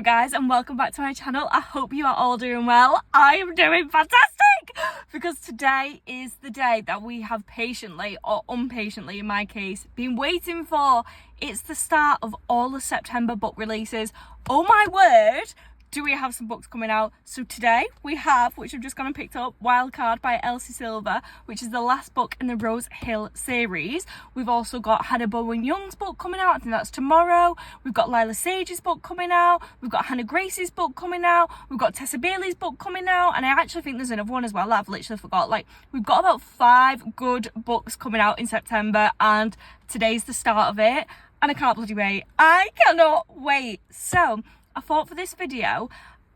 Hello guys and welcome back to my channel. I hope you are all doing well. I am doing fantastic because today is the day that we have patiently, or impatiently in my case, been waiting for. It's the start of all the September book releases. Oh my word, do we have some books coming out. So today we have, which I've just gone and picked up, Wildcard by Elsie Silver, which is the last book in the Rose Hill series. We've also got Hannah Bonam-Young's book coming out. I think that's tomorrow. We've got Lila Sage's book coming out. We've got Hannah Grace's book coming out. We've got Tessa Bailey's book coming out. And I actually think there's another one as well that I've literally forgot. Like, we've got about 5 good books coming out in September and today's the start of it. And I can't bloody wait. I cannot wait. So I thought for this video,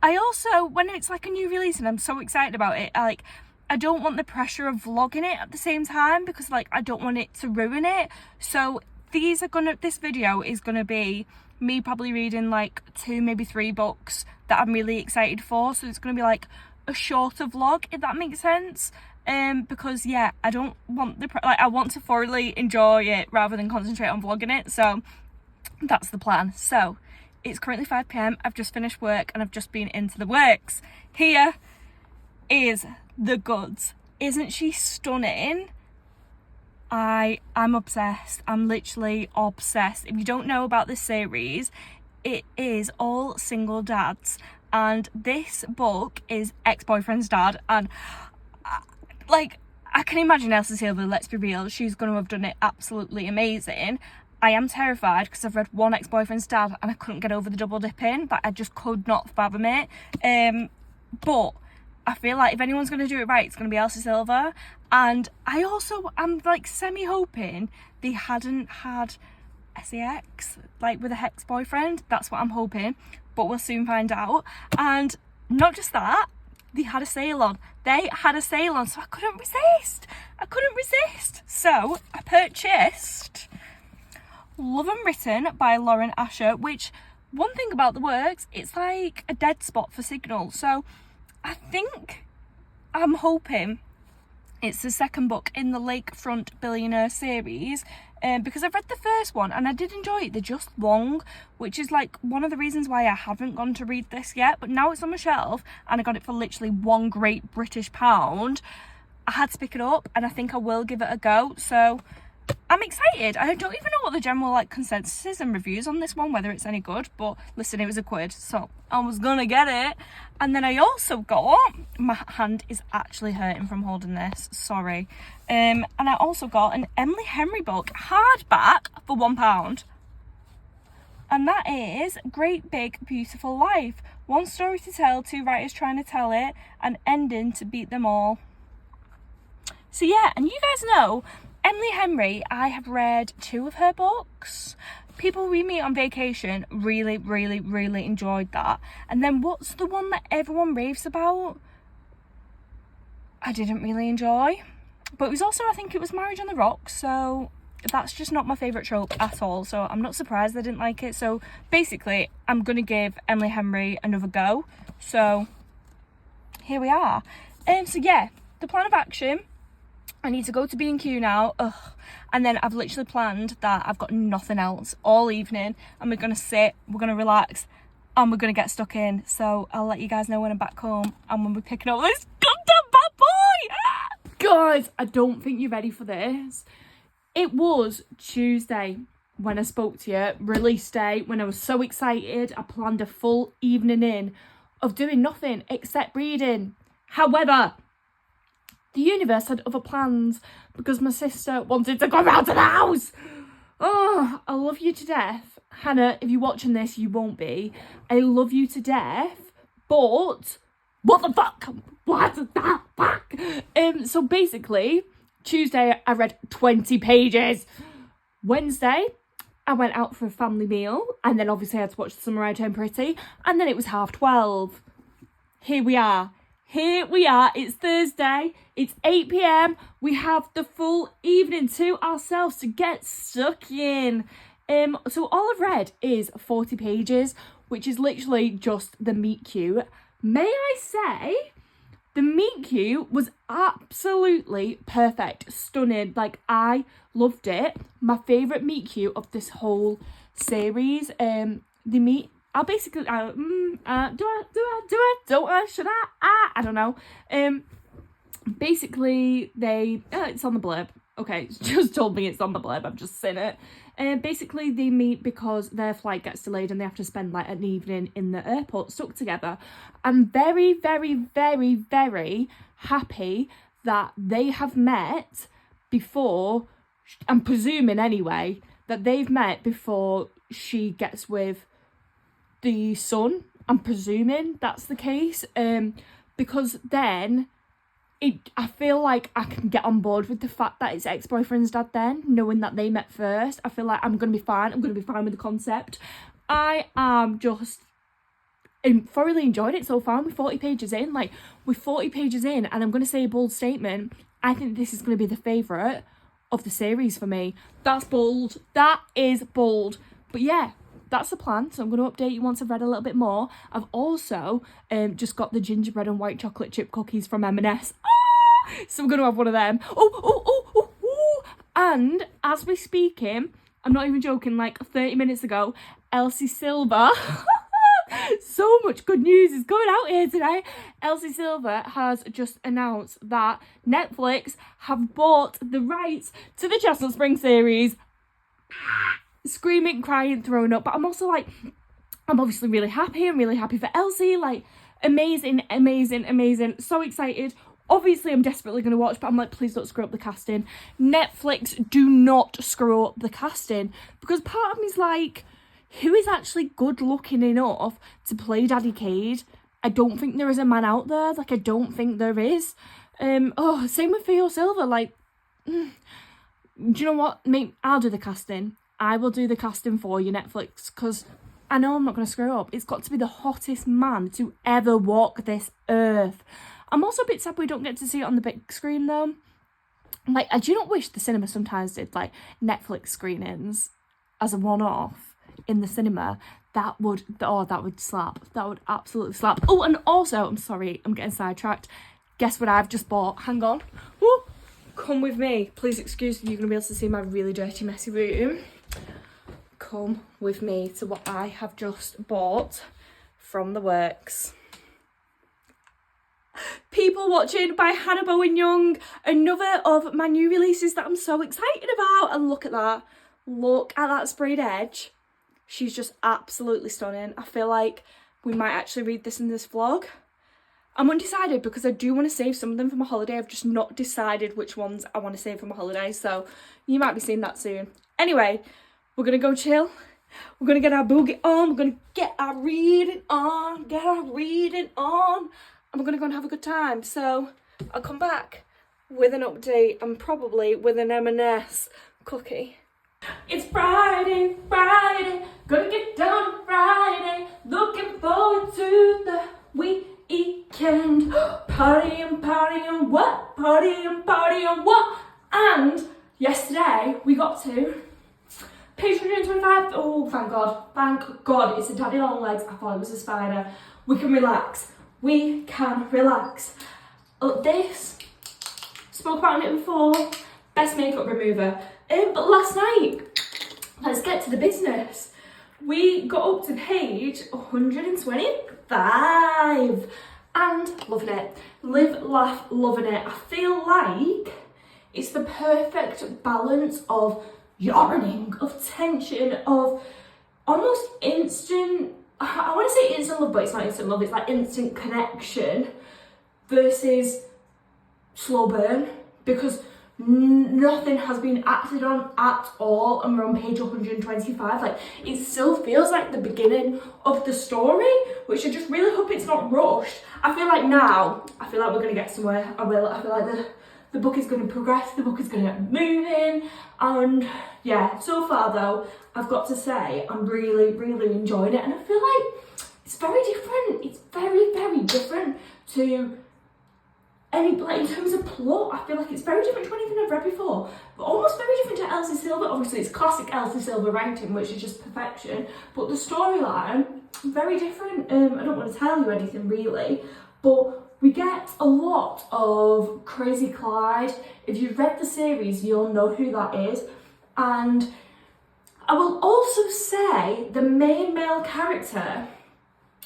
I also, when it's like a new release and I'm so excited about it, I don't want the pressure of vlogging it at the same time because like I don't want it to ruin it. So this video is gonna be me probably reading like 2, maybe 3 books that I'm really excited for. So it's gonna be like a shorter vlog, if that makes sense. Because yeah, I don't want I want to thoroughly enjoy it rather than concentrate on vlogging it. So that's the plan. So it's currently 5 p.m. I've just finished work and I've just been into the works. Here is the goods. Isn't she stunning? I'm obsessed. I'm literally obsessed. If you don't know about this series, it is all single dads. And this book is ex-boyfriend's dad. And I can imagine Elsie Silver, let's be real, she's going to have done it absolutely amazing. I am terrified because I've read one ex-boyfriend's dad and I couldn't get over the double dipping. But I just could not fathom it. But I feel like if anyone's going to do it right, it's going to be Elsie Silver. And I'm like semi-hoping they hadn't had sex, like with a ex-boyfriend. That's what I'm hoping. But we'll soon find out. And not just that, they had a sale on. They had a sale on, so I couldn't resist. So I purchased Love Unwritten by Lauren Asher, which, one thing about the works, it's like a dead spot for Signal. So I'm hoping it's the second book in the Lakefront Billionaire series, because I've read the first one and I did enjoy it. They're just long, which is like one of the reasons why I haven't gone to read this yet. But now it's on my shelf and I got it for literally £1 great British pound. I had to pick it up and I think I will give it a go. So I'm excited. I don't even know what the general like consensus is and reviews on this one, whether it's any good, but listen, it was £1, so I was gonna get it. And then I also got, my hand is actually hurting from holding this, sorry. And I also got an Emily Henry book, hardback, for £1. And that is Great Big Beautiful Life. One story to tell, 2 writers trying to tell it, an ending to beat them all. So yeah, and you guys know, Emily Henry, I have read 2 of her books. People We Meet on Vacation really enjoyed that. And then what's the one that everyone raves about? I didn't really enjoy. But it was also, I think it was Marriage on the Rocks. So that's just not my favourite trope at all. So I'm not surprised I didn't like it. So basically, I'm going to give Emily Henry another go. So here we are. So yeah, the plan of action. I need to go to B&Q now. Ugh. And then I've literally planned that I've got nothing else all evening. And we're going to sit, we're going to relax, and we're going to get stuck in. So I'll let you guys know when I'm back home and when we're picking up this goddamn bad boy. Guys, I don't think you're ready for this. It was Tuesday when I spoke to you, release day, when I was so excited. I planned a full evening in of doing nothing except reading. However, the universe had other plans because my sister wanted to go round to the house. Oh, I love you to death. Hannah, if you're watching this, you won't be. I love you to death, but what the fuck? What the fuck? So basically, Tuesday, I read 20 pages. Wednesday, I went out for a family meal. And then obviously I had to watch The Summer I Turned Pretty. And then it was 12:30. Here we are. It's Thursday, it's 8 p.m, we have the full evening to ourselves to get stuck in. So all I've read is 40 pages, which is literally just the meet cute. May I say, the meet cute was absolutely perfect, stunning, like I loved it. My favourite meet cute of this whole series. The meet I'll basically, do I, don't I, should I don't know. Basically, it's on the blurb. Okay, it's just told me it's on the blurb, I've just seen it. Basically, they meet because their flight gets delayed and they have to spend like an evening in the airport stuck together. I'm very, very, very, very happy that they have met before, I'm presuming anyway, that they've met before she gets with the son. I'm presuming that's the case, because then I feel like I can get on board with the fact that it's ex-boyfriend's dad then, knowing that they met first. I feel like I'm going to be fine. I'm going to be fine with the concept. I am just thoroughly enjoyed it so far. We're 40 pages in. Like, we're 40 pages in, and I'm going to say a bold statement. I think this is going to be the favourite of the series for me. That's bold. That is bold. But yeah, that's the plan. So I'm going to update you once I've read a little bit more. I've also just got the gingerbread and white chocolate chip cookies from M&S. So I'm going to have one of them. And as we're speaking, I'm not even joking, like 30 minutes ago, Elsie Silver, so much good news is going out here today. Elsie Silver has just announced that Netflix have bought the rights to the Chestnut Spring series. Screaming, crying, throwing up. But I'm also like, I'm obviously really happy. I'm really happy for Elsie. Like, amazing, amazing, amazing. So excited. Obviously, I'm desperately going to watch, but I'm like, please don't screw up the casting. Netflix, do not screw up the casting. Because part of me's like, who is actually good looking enough to play Daddy Cade? I don't think there is a man out there. Like, I don't think there is. Same with Theo Silver. Like, do you know what? Mate, I'll do the casting. I will do the casting for you, Netflix, because I know I'm not going to screw up. It's got to be the hottest man to ever walk this earth. I'm also a bit sad we don't get to see it on the big screen, though. Like, I do not wish the cinema sometimes did, like, Netflix screenings as a one-off in the cinema. That would slap. That would absolutely slap. Oh, and also, I'm sorry, I'm getting sidetracked. Guess what I've just bought? Hang on. Woo! Come with me. Please excuse me, you're going to be able to see my really dirty, messy room. Come with me to what I have just bought from the works. People Watching by Hannah Bonam-Young. Another of my new releases that I'm so excited about. And look at that. Look at that sprayed edge. She's just absolutely stunning. I feel like we might actually read this in this vlog. I'm undecided because I do want to save some of them for my holiday. I've just not decided which ones I want to save for my holiday. So you might be seeing that soon. Anyway, we're going to go chill. We're going to get our boogie on. We're going to get our reading on. And we're going to go and have a good time. So I'll come back with an update and probably with an M&S cookie. It's Friday. Gonna get down Friday. Looking forward to the weekend. Partying, what? Partying, what? And yesterday we got to page 125. Oh, thank God. It's a daddy long legs. I thought it was a spider. We can relax. This, spoke about it before, best makeup remover. But last night, let's get to the business. We got up to page 125 and loving it. Live, laugh, loving it. I feel like it's the perfect balance of yarning, of tension, of almost instant, I want to say instant love, but it's not instant love, it's like instant connection versus slow burn, because nothing has been acted on at all and we're on page 125. Like, it still feels like the beginning of the story, which I just really hope it's not rushed. I feel like we're going to get somewhere. I feel like the book is going to progress, the book is going to get moving, and yeah, so far though, I've got to say, I'm really, really enjoying it, and I feel like it's very different. It's very, very different to any, like, in terms of plot. I feel like it's very different to anything I've read before, but almost very different to Elsie Silver. Obviously, it's classic Elsie Silver writing, which is just perfection, but the storyline, very different. I don't want to tell you anything really, but we get a lot of Crazy Clyde. If you've read the series, you'll know who that is. And I will also say the main male character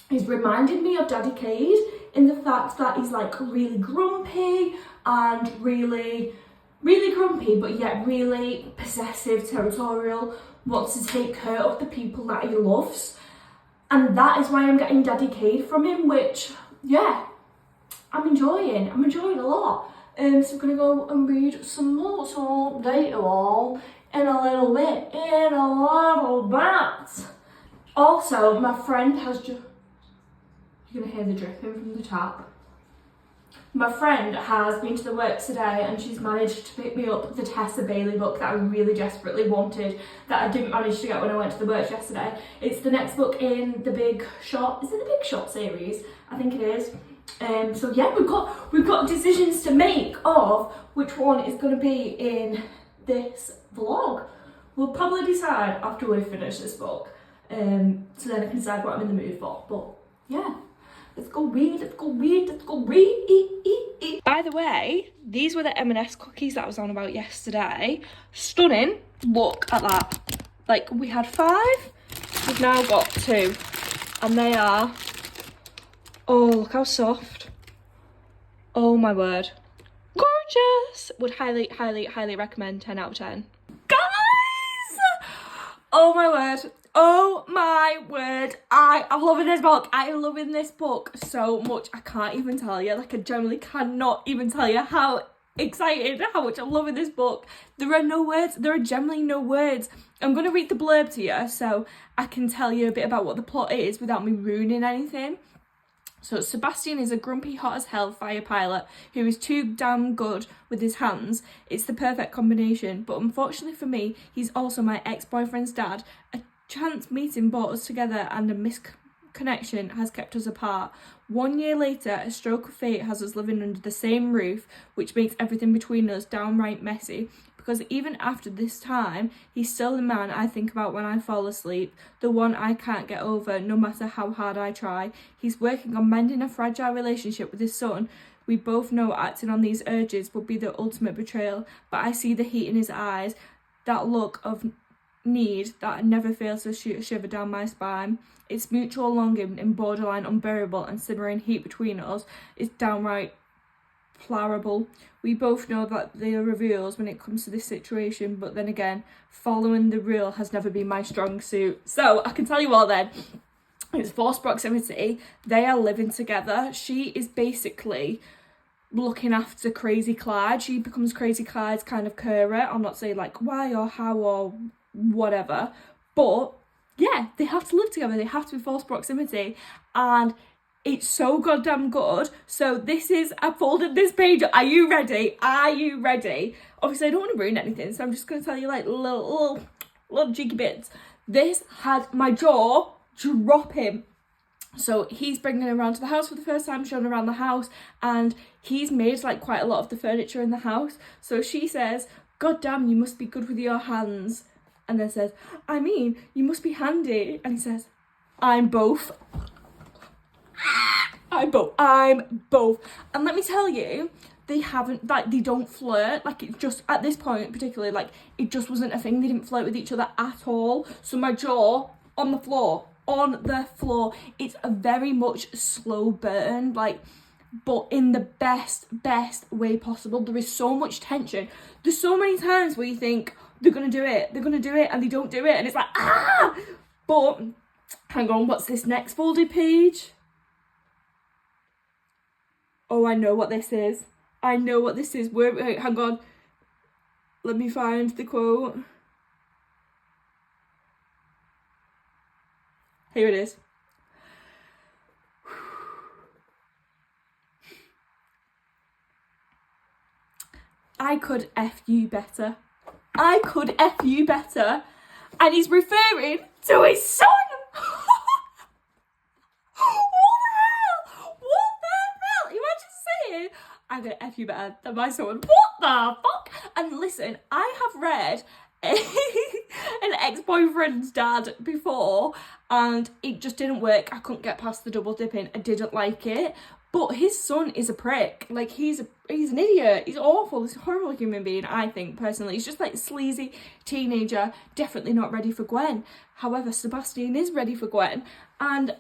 is reminding me of Daddy Cade in the fact that he's like really grumpy and really grumpy, but yet really possessive, territorial, wants to take care of the people that he loves. And that is why I'm getting Daddy Cade from him, which, yeah, I'm enjoying a lot. So I'm gonna go and read some more, so I'll update you all in a little bit. Also, my friend has just, you're gonna hear the dripping from the tap. My friend has been to the work today and she's managed to pick me up the Tessa Bailey book that I really desperately wanted, that I didn't manage to get when I went to the work yesterday. It's the next book in the Big Shot, is it the Big Shot series? I think it is. So yeah, we've got decisions to make of which one is going to be in this vlog. We'll probably decide after we finish this book, so then I can decide what I'm in the mood for. But yeah, let's go read. By the way, these were the M&S cookies that I was on about yesterday. Stunning. Look at that. Like, we had 5, we've now got 2, and they are, oh, look how soft. Oh my word. Gorgeous. Would highly recommend. 10 out of 10. Guys! Oh my word. Oh my word. I'm loving this book. I am loving this book so much. I can't even tell you. Like, I generally cannot even tell you how excited, how much I'm loving this book. There are no words. There are generally no words. I'm going to read the blurb to you so I can tell you a bit about what the plot is without me ruining anything. So Sebastian is a grumpy, hot as hell fire pilot who is too damn good with his hands. It's the perfect combination, but unfortunately for me, he's also my ex-boyfriend's dad. A chance meeting brought us together and a misconnection has kept us apart. 1 year later, a stroke of fate has us living under the same roof, which makes everything between us downright messy. Because even after this time, he's still the man I think about when I fall asleep, the one I can't get over no matter how hard I try. He's working on mending a fragile relationship with his son. We both know acting on these urges would be the ultimate betrayal, but I see the heat in his eyes, that look of need that never fails to shoot a shiver down my spine. It's mutual longing and borderline unbearable, and simmering heat between us is downright plausible. We both know that there are reveals when it comes to this situation, but then again, following the rule has never been my strong suit. So I can tell you all then, it's forced proximity. They are living together. She is basically looking after Crazy Clyde. She becomes Crazy Clyde's kind of carer. I'm not saying like why or how or whatever, but yeah, they have to live together. They have to be forced proximity, and it's so goddamn good. So this is, I folded this page. Are you ready? Are you ready? Obviously, I don't want to ruin anything, so I'm just going to tell you like little cheeky bits. This had my jaw dropping. So he's bringing her around to the house for the first time, showing her around the house, and he's made like quite a lot of the furniture in the house. So she says, "God damn, you must be good with your hands." And then says, "I mean, you must be handy." And he says, "I'm both." I'm both. And let me tell you, they haven't, like, they don't flirt. Like, it's just, at this point particularly, like, it just wasn't a thing. They didn't flirt with each other at all. So my jaw on the floor. It's a very much slow burn, like, but in the best way possible. There is so much tension. There's so many times where you think, they're gonna do it, and they don't do it, and it's like, ah! But, hang on, what's this next folded page? Oh, I know what this is. Wait, hang on. Let me find the quote. Here it is. I could F you better. And he's referring to his son. I'm gonna F you better than my son. What the fuck? And listen, I have read an ex-boyfriend's dad before, and it just didn't work. I couldn't get past the double dipping. I didn't like it. But his son is a prick. Like, he's an idiot. He's awful. He's a horrible human being, I think, personally. He's just like sleazy teenager, definitely not ready for Gwen. However, Sebastian is ready for Gwen. And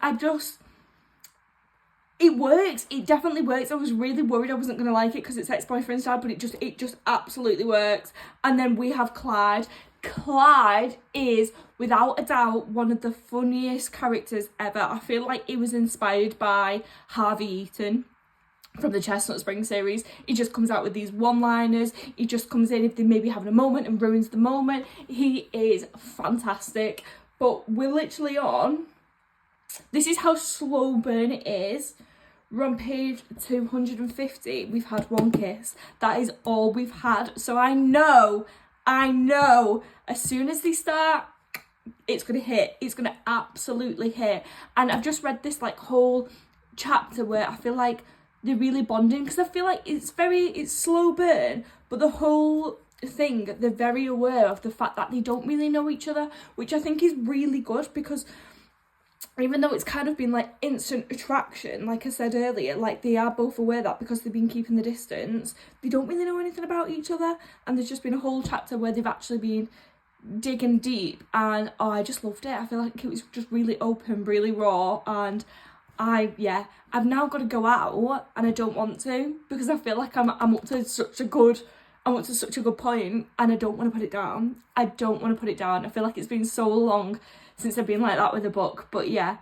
it works. It definitely works. I was really worried I wasn't going to like it because it's ex-boyfriend's dad, but it just absolutely works. And then we have Clyde. Clyde is, without a doubt, one of the funniest characters ever. I feel like it was inspired by Harvey Eaton from the Chestnut Spring series. He just comes out with these one-liners. He just comes in if they maybe having a moment and ruins the moment. He is fantastic. But we're literally on... This is how slow burn it is. We're on page 250. We've had one kiss. That is all we've had. So I know, as soon as they start, it's going to hit. It's going to absolutely hit. And I've just read this like whole chapter where I feel like they're really bonding, because I feel like it's slow burn, but the whole thing, they're very aware of the fact that they don't really know each other, which I think is really good, because even though it's kind of been like instant attraction, like I said earlier, like they are both aware that because they've been keeping the distance, they don't really know anything about each other. And there's just been a whole chapter where they've actually been digging deep, and I just loved it. I feel like it was just really open, really raw, and I've now got to go out, and I don't want to, because I feel like I'm up to such a good point, and I don't want to put it down. I feel like it's been so long since I've been like that with a book. But yeah,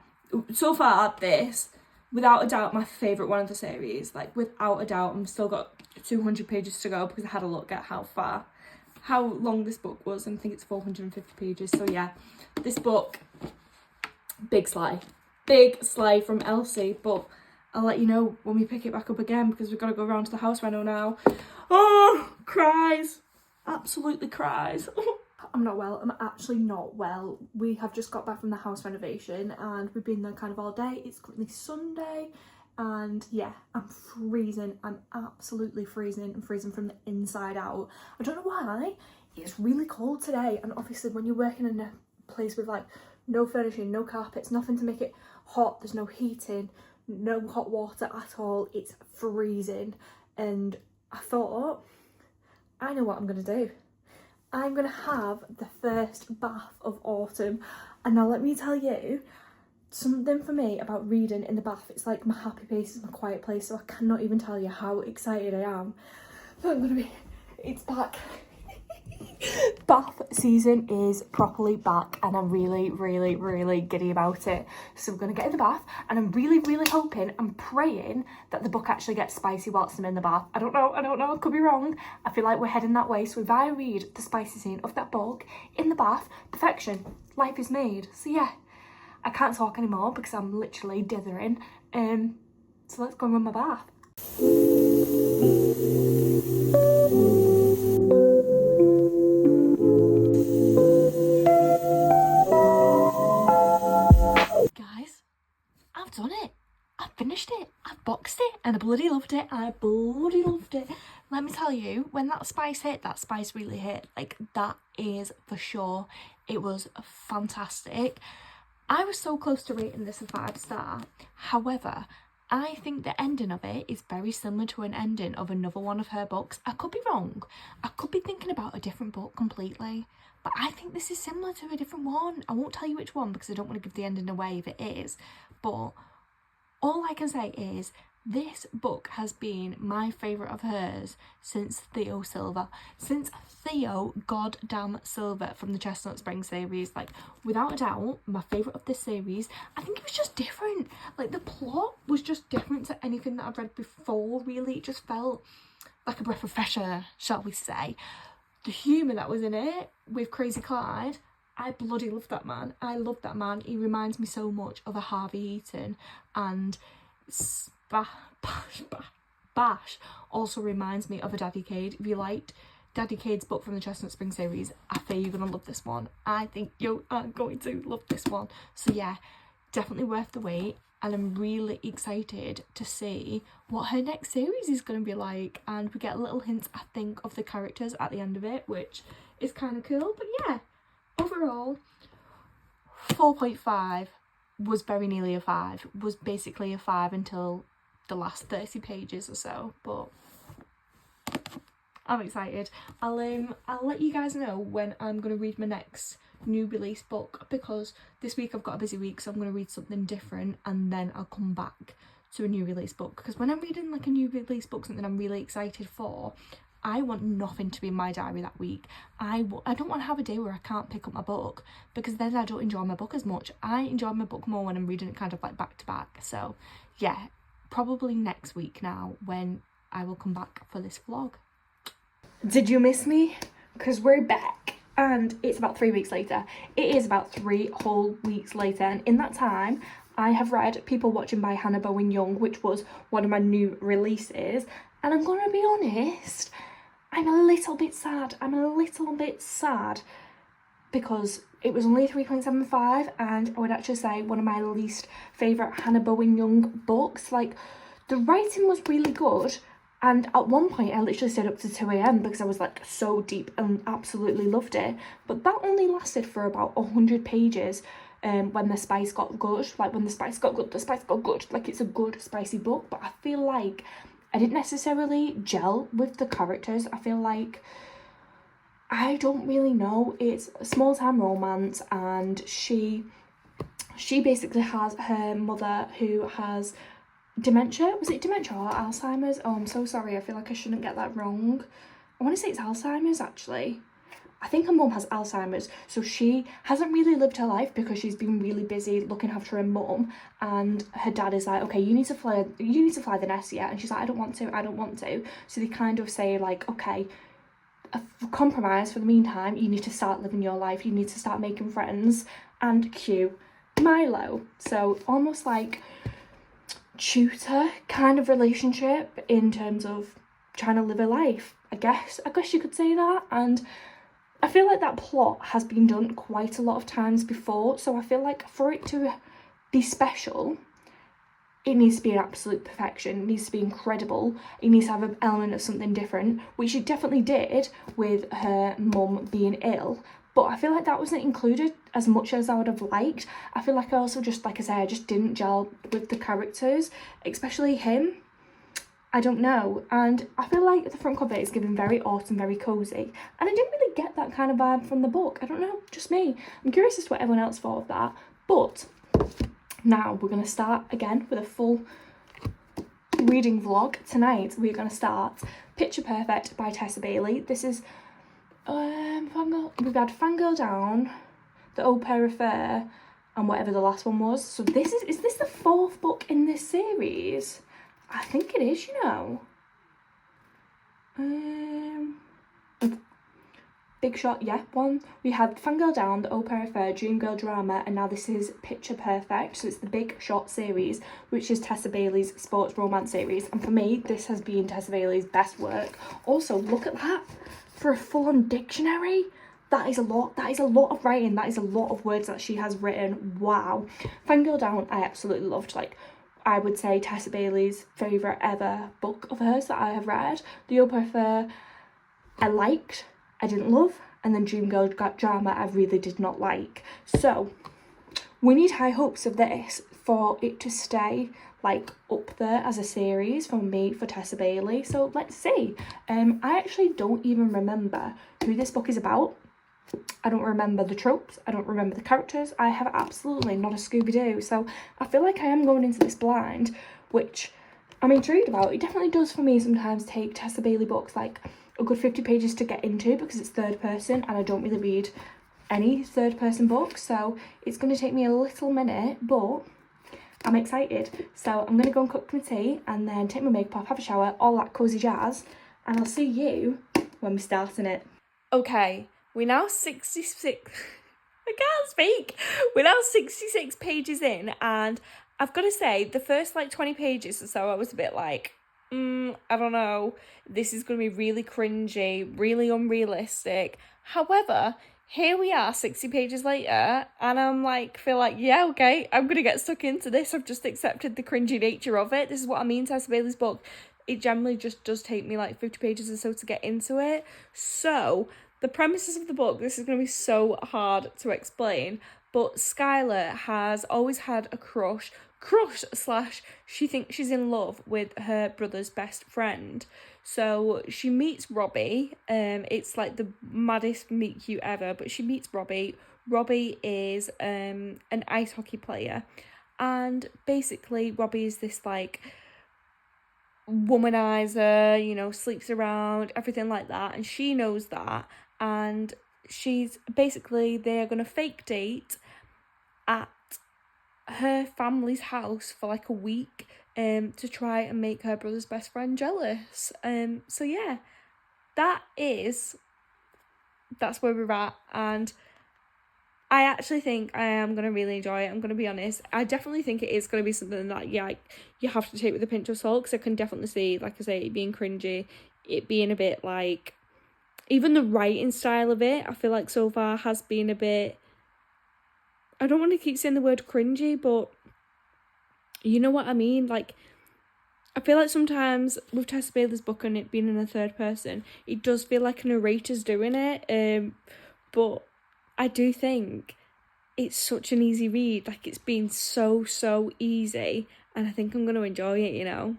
so far this, without a doubt, my favourite one of the series. Like, without a doubt. I'm still got 200 pages to go, because I had a look at how long this book was, and I think it's 450 pages. So yeah, this book, big slay from Elsie. But I'll let you know when we pick it back up again, because we've got to go around to the house reno now. Oh, cries, absolutely cries. I'm not well. I'm actually not well. We have just got back from the house renovation, and we've been there kind of all day. It's currently Sunday, and yeah, I'm freezing. I'm absolutely freezing. I'm freezing from the inside out. I don't know why. It's really cold today, and obviously when you're working in a place with like no furnishing, no carpets, nothing to make it hot, there's no heating, no hot water at all, it's freezing. And I thought, I know what I'm gonna do. I'm going to have the first bath of autumn. And now let me tell you, something for me about reading in the bath, it's like my happy place, it's my quiet place, so I cannot even tell you how excited I am. It's back. Bath season is properly back, and I'm really, really, really giddy about it. So we're going to get in the bath, and I'm really, really hoping, I'm praying that the book actually gets spicy whilst I'm in the bath. I don't know, I could be wrong. I feel like we're heading that way. So if I read the spicy scene of that book in the bath, perfection, life is made. So yeah, I can't talk anymore because I'm literally dithering. So let's go and run my bath. I've done it. I've finished it. I've boxed it, and I bloody loved it. Let me tell you, when that spice hit, that spice really hit. Like, that is for sure. It was fantastic. I was so close to rating this a 5-star. However, I think the ending of it is very similar to an ending of another one of her books. I could be wrong. I could be thinking about a different book completely. But I think this is similar to a different one. I won't tell you which one because I don't want to give the ending away if it is. But all I can say is this book has been my favourite of hers since Theo Silver. Since Theo goddamn Silver from the Chestnut Spring series. Like, without a doubt, my favourite of this series. I think it was just different. Like, the plot was just different to anything that I've read before, really. It just felt like a breath of fresh air, shall we say. The humour that was in it with Crazy Clyde, I bloody love that man. I love that man. He reminds me so much of a Harvey Eaton. And Bash also reminds me of a Daddy Cade. If you liked Daddy Cade's book from the Chestnut Spring series, I feel you're going to love this one. I think you are going to love this one. So yeah, definitely worth the wait. And I'm really excited to see what her next series is going to be like. And we get little hints, I think, of the characters at the end of it, which is kind of cool. But yeah, overall, 4.5 was very nearly a 5. Was basically a 5 until the last 30 pages or so, but I'm excited. I'll let you guys know when I'm going to read my next new release book, because this week I've got a busy week, so I'm going to read something different and then I'll come back to a new release book. Because when I'm reading like a new release book, something I'm really excited for, I want nothing to be in my diary that week. I don't want to have a day where I can't pick up my book, because then I don't enjoy my book as much. I enjoy my book more when I'm reading it kind of like back to back. So yeah, probably next week now when I will come back for this vlog. Did you miss me? Because we're back and it's about 3 weeks later. It is about 3 whole weeks later, and in that time I have read People Watching by Hannah Bonam-Young, which was one of my new releases, and I'm gonna be honest, I'm a little bit sad. Because it was only 3.75, and I would actually say one of my least favourite Hannah Bonam-Young books. Like, the writing was really good, and at one point I literally stayed up to 2 a.m. because I was like so deep and absolutely loved it. But that only lasted for about 100 pages when the spice got good. Like, when the spice got good, the spice got good. Like, it's a good spicy book, but I feel like I didn't necessarily gel with the characters. I feel like, I don't really know, it's a small town romance, and she basically has her mother who has dementia. Was it dementia or Alzheimer's? Oh, I'm so sorry, I feel like I shouldn't get that wrong. I want to say it's Alzheimer's actually. I think her mum has Alzheimer's, so she hasn't really lived her life because she's been really busy looking after her mum, and her dad is like, okay, you need to fly the nest, yeah, and she's like, I don't want to. So they kind of say like, okay, a compromise for the meantime, you need to start living your life, you need to start making friends, and cue Milo. So almost like tutor kind of relationship in terms of trying to live a life, I guess you could say that. And I feel like that plot has been done quite a lot of times before, so I feel like for it to be special, it needs to be an absolute perfection. It needs to be incredible. It needs to have an element of something different, which it definitely did with her mum being ill. But I feel like that wasn't included as much as I would have liked. I feel like I also just, like I say, I just didn't gel with the characters, especially him. I don't know. And I feel like the front cover is giving very autumn, very cozy. And I didn't really get that kind of vibe from the book. I don't know, just me. I'm curious as to what everyone else thought of that. But now we're going to start again with a full reading vlog. Tonight we're going to start Picture Perfect by Tessa Bailey. This is we've had Fangirl Down, The Au Pair Affair, and whatever the last one was. So this is this the 4th book in this series? I think it is, you know. Big Shot, yeah, one. We had Fangirl Down, The Au Pair Affair, Dreamgirl Drama, and now this is Picture Perfect. So it's the Big Shot series, which is Tessa Bailey's sports romance series. And for me, this has been Tessa Bailey's best work. Also, look at that. For a full-on dictionary, that is a lot. That is a lot of writing. That is a lot of words that she has written. Wow. Fangirl Down, I absolutely loved. Like, I would say Tessa Bailey's favourite ever book of hers that I have read. The Au Pair Affair, I liked, I didn't love, and then Dreamgirl Drama I really did not like. So we need high hopes of this for it to stay like up there as a series for me, for Tessa Bailey. So let's see. I actually don't even remember who this book is about. I don't remember the tropes, I don't remember the characters, I have absolutely not a Scooby-Doo, so I feel like I am going into this blind, which I'm intrigued about. It definitely does for me sometimes take Tessa Bailey books like a good 50 pages to get into because it's third person and I don't really read any third person books, so it's going to take me a little minute, but I'm excited. So I'm going to go and cook my tea and then take my makeup off, have a shower, all that cosy jazz, and I'll see you when we're starting it. Okay. We're now 66, I can't speak. We're now 66 pages in, and I've got to say, the first like 20 pages or so, I was a bit like, I don't know, this is going to be really cringy, really unrealistic. However, here we are 60 pages later, and I'm like, feel like, yeah, okay, I'm going to get stuck into this. I've just accepted the cringy nature of it. This is what I mean, Tessa Bailey's book. It generally just does take me like 50 pages or so to get into it. So the premises of the book, this is going to be so hard to explain, but Skylar has always had a crush crush slash she thinks she's in love with her brother's best friend. So she meets Robbie. It's like the maddest meet cute ever, but she meets Robbie. Robbie is an ice hockey player, and basically Robbie is this like womanizer, you know, sleeps around, everything like that, and she knows that, and she's basically, they're gonna fake date at her family's house for like a week to try and make her brother's best friend jealous. So yeah, that's where we're at, and I actually think I am going to really enjoy it. I'm going to be honest. I definitely think it is going to be something that, yeah, you have to take with a pinch of salt, because I can definitely see, like I say, it being cringy, it being a bit like, even the writing style of it, I feel like so far has been a bit, I don't want to keep saying the word cringy, but you know what I mean? Like, I feel like sometimes with Tess Bailey's book and it being in a third person, it does feel like a narrator's doing it. But I do think it's such an easy read. Like, it's been so easy, and I think I'm going to enjoy it, you know?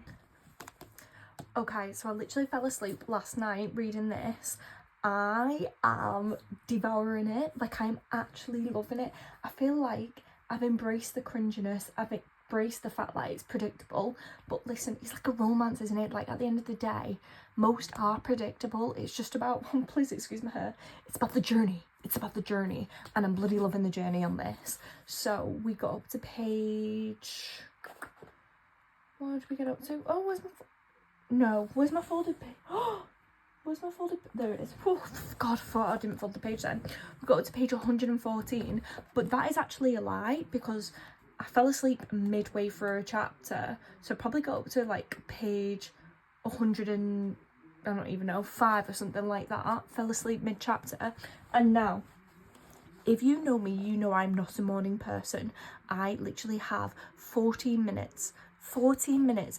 Okay, so I literally fell asleep last night reading this. I am devouring it. Like, I'm actually loving it. I feel like I've embraced the cringiness. I've embraced the fact that it's predictable. But listen, it's like a romance, isn't it? Like, at the end of the day, most are predictable. It's just about, please excuse my hair, it's about the journey. It's about the journey, and I'm bloody loving the journey on this. So we got up to page, what did we get up to? Oh, where's my folded page? Oh, where's my folded, there it is. Oh god, I thought I didn't fold the page then. We got up to page 114, but that is actually a lie, because I fell asleep midway through a chapter, so I probably got up to like page 100 and I don't even know, 5 or something like that. Fell asleep mid-chapter. And now, if you know me, you know I'm not a morning person. I literally have 14 minutes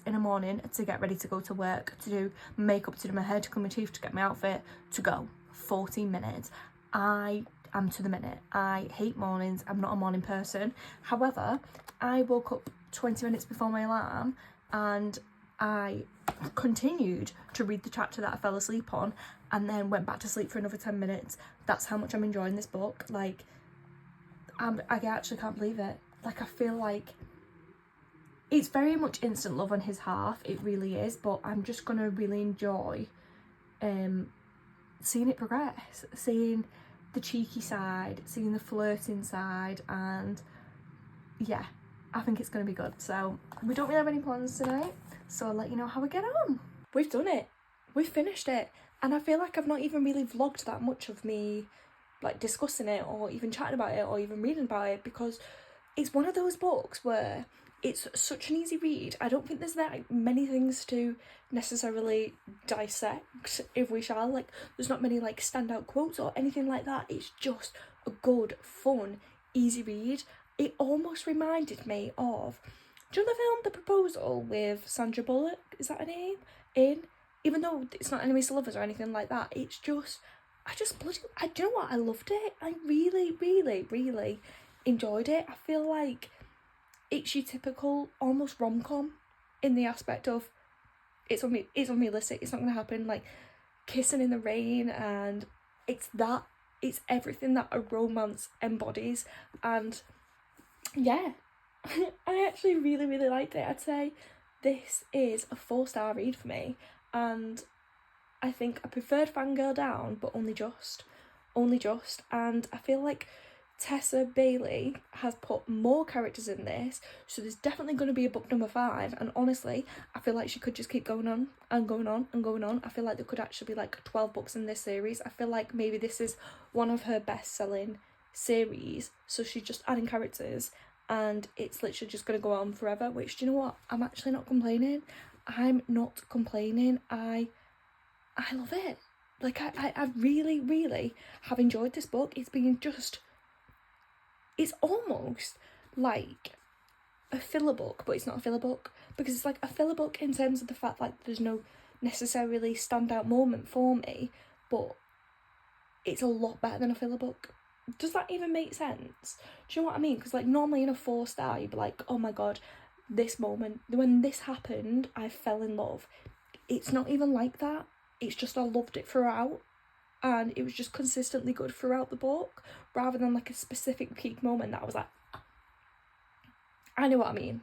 in the morning to get ready to go to work, to do makeup, to do my hair, to comb my teeth, to get my outfit, to go. 14 minutes. I am to the minute. I hate mornings. I'm not a morning person. However, I woke up 20 minutes before my alarm, and I continued to read the chapter that I fell asleep on, and then went back to sleep for another 10 minutes. That's how much I'm enjoying this book. Like, I actually can't believe it. Like, I feel like it's very much instant love on his half, it really is, but I'm just gonna really enjoy seeing it progress, seeing the cheeky side, seeing the flirting side, and yeah, I think it's gonna be good. So we don't really have any plans tonight, so I'll let you know how we get on. We've done it, we've finished it, and I feel like I've not even really vlogged that much of me like discussing it, or even chatting about it, or even reading about it, because it's one of those books where it's such an easy read. I don't think there's that many things to necessarily dissect, if we shall. Like, there's not many like standout quotes or anything like that. It's just a good, fun, easy read. It almost reminded me of, do you know the film The Proposal with Sandra Bullock? Is that her name? Even though it's not enemies to lovers or anything like that, it's just, do you know what? I loved it. I really enjoyed it. I feel like it's your typical almost rom-com in the aspect of it's unrealistic, it's not going to happen, like kissing in the rain, and it's everything that a romance embodies. And yeah, I actually really liked it. I'd say this is a 4-star read for me, and I think I preferred Fangirl Down, but only just, and I feel like Tessa Bailey has put more characters in this, so there's definitely going to be a book number 5, and honestly, I feel like she could just keep going on and going on and going on. I feel like there could actually be like 12 books in this series. I feel like maybe this is one of her best-selling series, so she's just adding characters, and it's literally just going to go on forever, which, do you know what? I'm actually not complaining. I'm not complaining. I love it. Like, I really have enjoyed this book. It's been just, it's almost like a filler book, but it's not a filler book, because it's like a filler book in terms of the fact like there's no necessarily standout moment for me, but it's a lot better than a filler book. Does that even make sense? Do you know what I mean? Because like normally in a 4-star you'd be like, oh my god, this moment, when this happened, I fell in love. It's not even like that. It's just I loved it throughout, and it was just consistently good throughout the book, rather than like a specific peak moment that I was like, I know what I mean.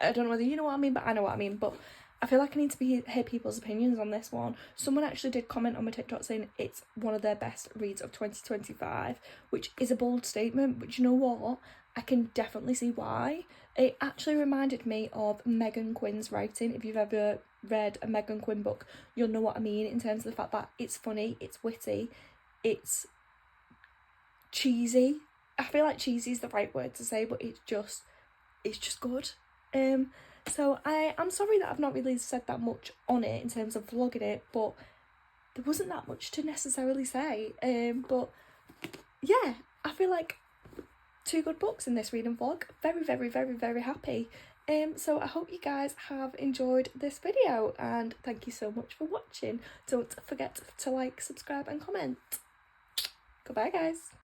I don't know whether you know what I mean, but I know what I mean. But I feel like I need to hear people's opinions on this one. Someone actually did comment on my TikTok saying it's one of their best reads of 2025, which is a bold statement, but you know what? I can definitely see why. It actually reminded me of Megan Quinn's writing. If you've ever read a Megan Quinn book, you'll know what I mean in terms of the fact that it's funny, it's witty, it's cheesy. I feel like cheesy is the right word to say, but it's just good. So I'm sorry that I've not really said that much on it in terms of vlogging it, but there wasn't that much to necessarily say. But yeah, I feel like 2 good books in this reading vlog. Very, very, very, very happy. So I hope you guys have enjoyed this video, and thank you so much for watching. Don't forget to like, subscribe and comment. Goodbye guys.